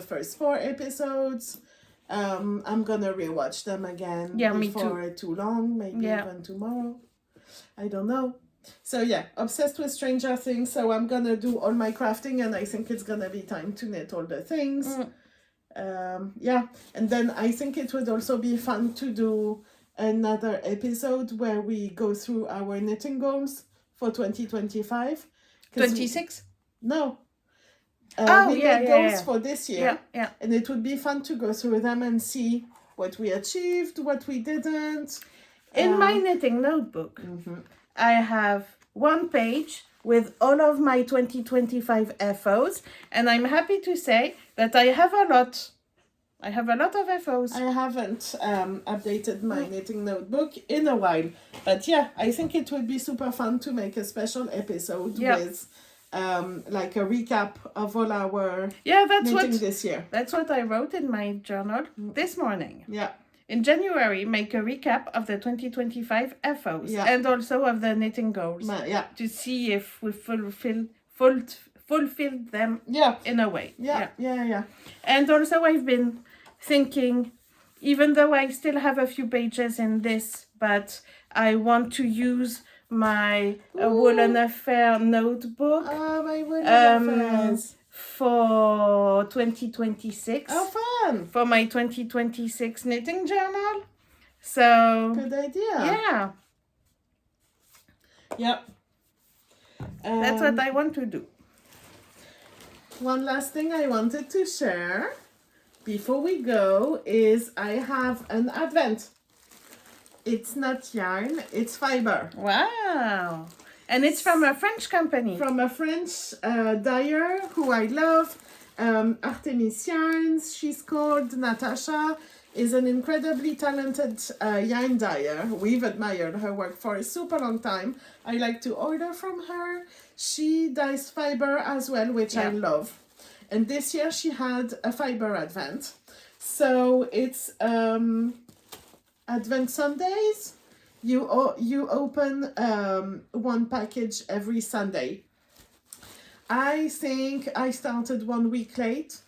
first 4 episodes. I'm gonna rewatch them again before too long, maybe even tomorrow. I don't know. So obsessed with Stranger Things. So I'm gonna do all my crafting, and I think it's gonna be time to knit all the things. And then I think it would also be fun to do another episode where we go through our knitting goals for 2025. 26? No. We made goals for this year. Yeah. And it would be fun to go through them and see what we achieved, what we didn't. In my knitting notebook, I have 1 page with all of my 2025 FOs, and I'm happy to say that I have a lot. I have a lot of FOs. I haven't updated my knitting notebook in a while, but I think it would be super fun to make a special episode with like a recap of all our knitting this year. That's what I wrote in my journal this morning. Yeah. In January, make a recap of the 2025 FOs and also of the knitting goals to see if we fulfilled them in a way. Yeah. And also I've been thinking, even though I still have a few pages in this, but I want to use my Woolen Affair notebook my Woolen Affairs. For 2026. Oh, fun! For my 2026 knitting journal. So... Good idea. Yeah. That's what I want to do. One last thing I wanted to share before we go is I have an advent. It's not yarn, it's fiber. Wow. And it's from a French company. From a French dyer who I love, Artemis Yarns, she's called. Natasha is an incredibly talented yarn dyer. We've admired her work for a super long time. I like to order from her. She dyes fiber as well, which I love. And this year she had a fiber advent. So it's Advent Sundays. You open 1 package every Sunday. I think I started 1 week late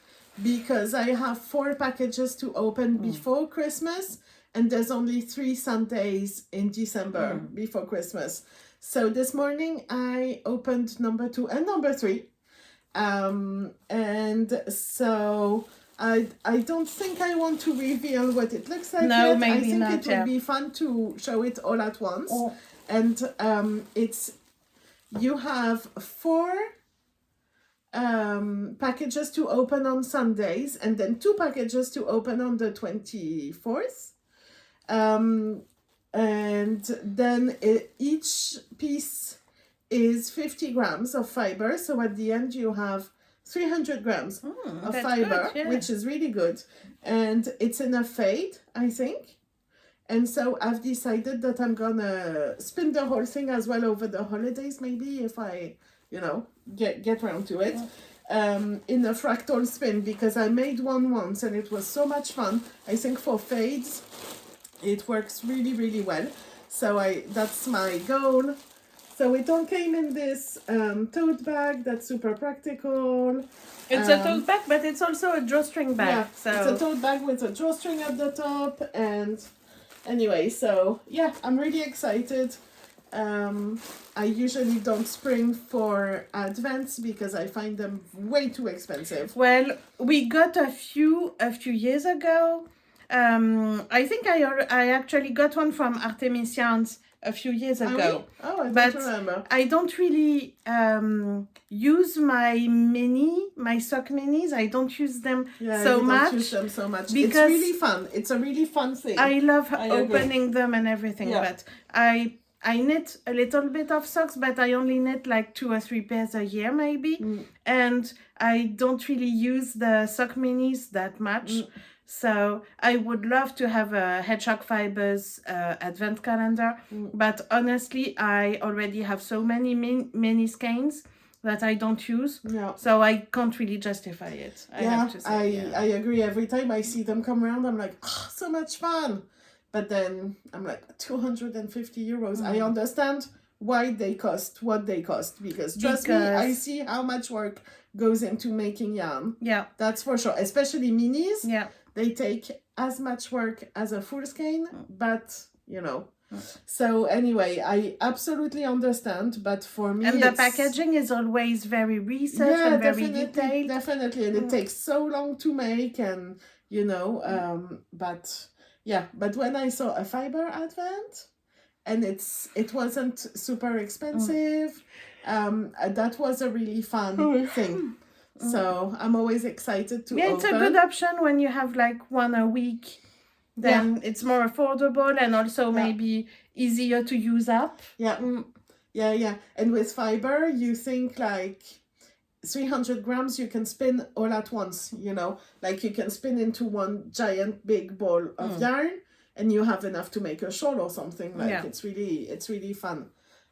because I have 4 packages to open before Christmas, and there's only 3 Sundays in December before Christmas. So this morning I opened number 2 and number 3. And so I don't think I want to reveal what it looks like no, yet. Maybe I think not, it would be fun to show it all at once. And you have 4 packages to open on Sundays, and then 2 packages to open on the 24th. And then each piece is 50 grams of fiber. So at the end you have 300 grams of fiber, good, which is really good. And it's in a fade, I think. And so I've decided that I'm gonna spin the whole thing as well over the holidays, maybe, if I, get around to it. In a fractal spin, because I made one once and it was so much fun. I think for fades, it works really, really well. So that's my goal. So it all came in this tote bag that's super practical. It's a tote bag, but it's also a drawstring bag. Yeah, so it's a tote bag with a drawstring at the top. And anyway, so yeah, I'm really excited. I usually don't spring for advents because I find them way too expensive. Well, we got a few years ago. I think I actually got one from Artemis Yarns a few years Are we? ago. Oh, I But don't remember. I don't really use my sock minis. I don't use them Yeah, so you much. don't use them so much. It's because really fun. It's a really fun thing. I love I agree. opening them and everything. Yeah. But I knit a little bit of socks, but I only knit like 2 or 3 pairs a year maybe. And I don't really use the sock minis that much. So I would love to have a Hedgehog Fibers advent calendar, but honestly, I already have so many mini skeins that I don't use, Yeah. so I can't really justify it. I have to say. I agree. Every time I see them come around, I'm like, oh, so much fun. But then I'm like, 250 euros. I understand why they cost what they cost, because trust me, I see how much work goes into making yarn. Yeah. That's for sure. Especially minis. Yeah. They take as much work as a full skein, but you know. So anyway, I absolutely understand, but for me, and the packaging is always very researched and very detailed. Definitely, and it takes so long to make, and you know, but yeah, but when I saw a fiber advent, and it wasn't super expensive, that was a really fun thing. So I'm always excited to open. It's a good option when you have like one a week. Then it's more affordable and also maybe easier to use up. Yeah. Yeah. And with fiber, you think like 300 grams you can spin all at once, you know, like you can spin into one giant big ball of yarn and you have enough to make a shawl or something. Like it's really fun.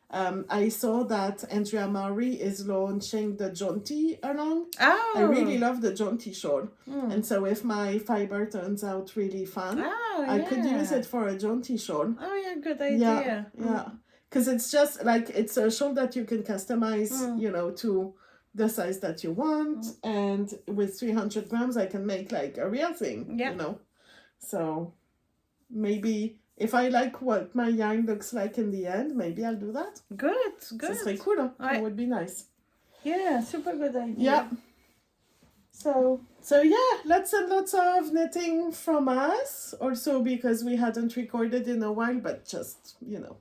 I saw that Andrea Maury is launching the jaunty along. Oh. I really love the jaunty shawl. And so if my fiber turns out really fun, I could use it for a jaunty shawl. Oh yeah, good idea. Yeah. Because it's just like, it's a shawl that you can customize, you know, to the size that you want. And with 300 grams, I can make like a real thing, you know. So maybe... if I like what my yarn looks like in the end, maybe I'll do that. Good. Ça serait cool. Hein? That would be nice. Yeah, super good idea. Yeah. So yeah, lots and lots of knitting from us. Also because we hadn't recorded in a while, but just, you know,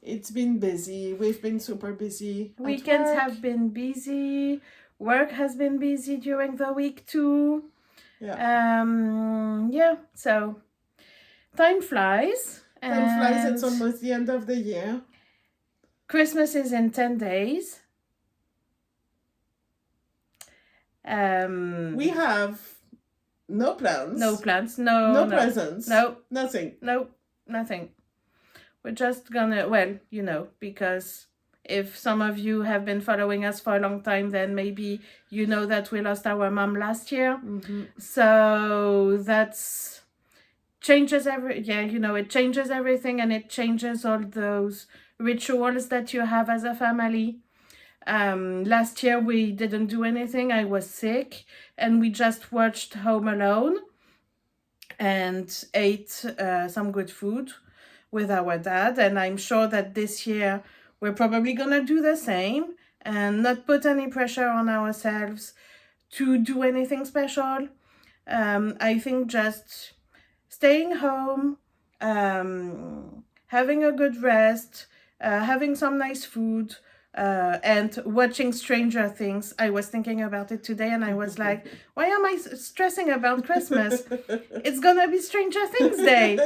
it's been busy. We've been super busy. Weekends have been busy. Work has been busy during the week too. Yeah. So... Time flies. It's almost the end of the year. Christmas is in 10 days. We have no plans. No plans. No presents. No. Nothing. No, nothing. We're just gonna, well, you know, because if some of you have been following us for a long time, then maybe you know that we lost our mom last year. So that's... changes it changes everything, and it changes all those rituals that you have as a family. Last year we didn't do anything. I was sick and we just watched Home Alone and ate some good food with our dad, and I'm sure that this year we're probably gonna do the same and not put any pressure on ourselves to do anything special. I think just staying home, having a good rest, having some nice food, and watching Stranger Things. I was thinking about it today and I was like, why am I stressing about Christmas? It's gonna be Stranger Things Day.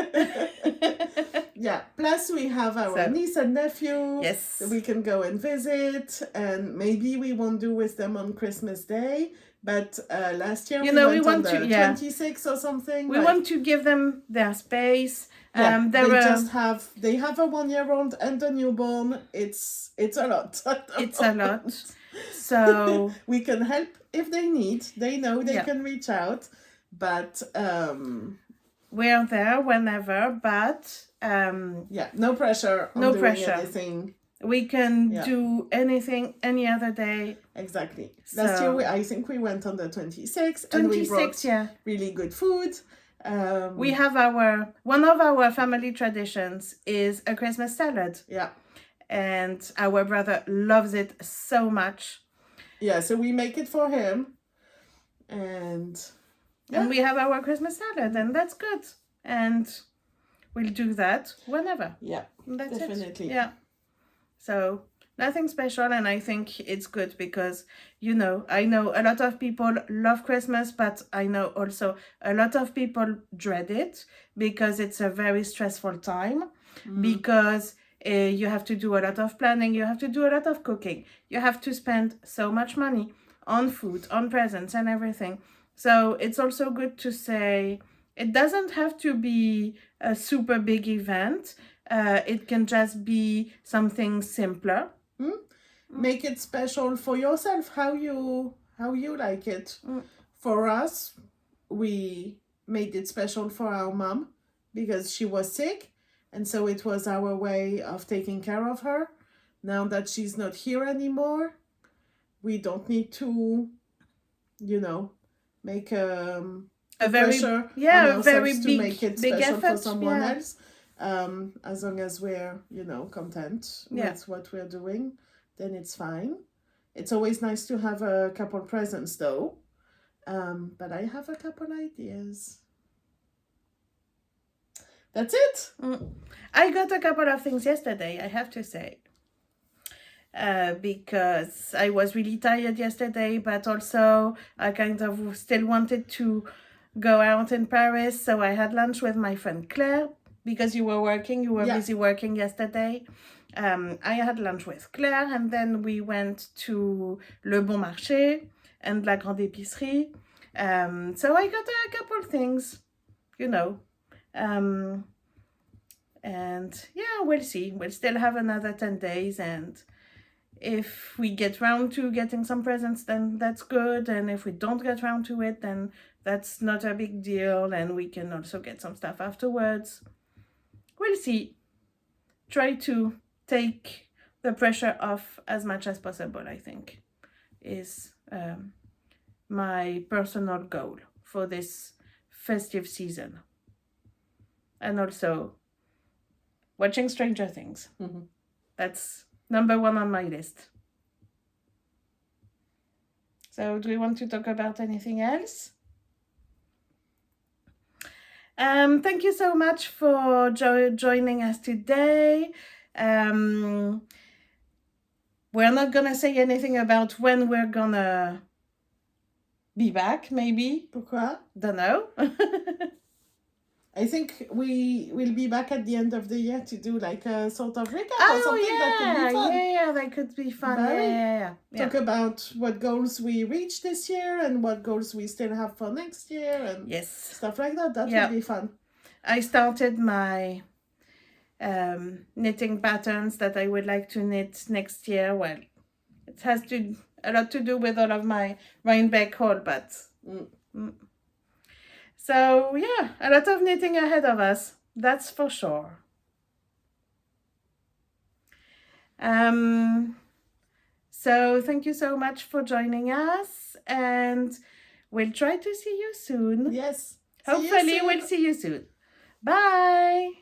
Yeah, plus we have our niece and nephew. Yes. We can go and visit, and maybe we won't do with them on Christmas Day. But last year we went on the 26th or something. We want to give them their space. They have a 1-year-old and a newborn. It's a lot. It's a lot. So we can help if they need. They know they can reach out. But we're there whenever. But no pressure. No pressure. Anything. We can do anything any other day. Exactly. Last year, I think we went on the 26th. And we brought really good food. We have one of our family traditions is a Christmas salad. Yeah. And our brother loves it so much. Yeah, so we make it for him. And we have our Christmas salad, and that's good. And we'll do that whenever. Yeah, That's definitely. it. Yeah. So nothing special, and I think it's good because, you know, I know a lot of people love Christmas, but I know also a lot of people dread it because it's a very stressful time, because you have to do a lot of planning, you have to do a lot of cooking, you have to spend so much money on food, on presents, and everything. So it's also good to say it doesn't have to be a super big event. It can just be something simpler. Make it special for yourself, how you like it. For us, we made it special for our mom because she was sick, and so it was our way of taking care of her. Now that she's not here anymore, we don't need to, you know, make a very pressure yeah, on a very ourselves to big make it big special for effort. someone Yeah. else. As long as we're, you know, content Yeah. with what we're doing, then it's fine. It's always nice to have a couple presents though. But I have a couple ideas. That's it. I got a couple of things yesterday, I have to say. Because I was really tired yesterday, but also I kind of still wanted to go out in Paris. So I had lunch with my friend Claire, because you were Yeah. busy working yesterday. I had lunch with Claire, and then we went to Le Bon Marché and La Grande Épicerie. So I got a couple things, you know. And yeah, we'll see. We'll still have another 10 days, and if we get round to getting some presents, then that's good. And if we don't get round to it, then that's not a big deal, and we can also get some stuff afterwards. We'll see. Try to take the pressure off as much as possible, I think, is my personal goal for this festive season. And also watching Stranger Things. That's number 1 on my list. So do we want to talk about anything else? Thank you so much for joining us today. We're not gonna say anything about when we're gonna be back, maybe. Pourquoi? Don't know. I think we will be back at the end of the year to do like a sort of recap or something that could be fun. Yeah, that could be fun. Very. Yeah. Talk about what goals we reached this year and what goals we still have for next year and Yes. stuff like that. That would be fun. I started my knitting patterns that I would like to knit next year. Well, it has a lot to do with all of my Rhinebeck haul, but so yeah, a lot of knitting ahead of us, that's for sure. So thank you so much for joining us, and we'll try to see you soon. Yes. Hopefully we'll see you soon. Bye.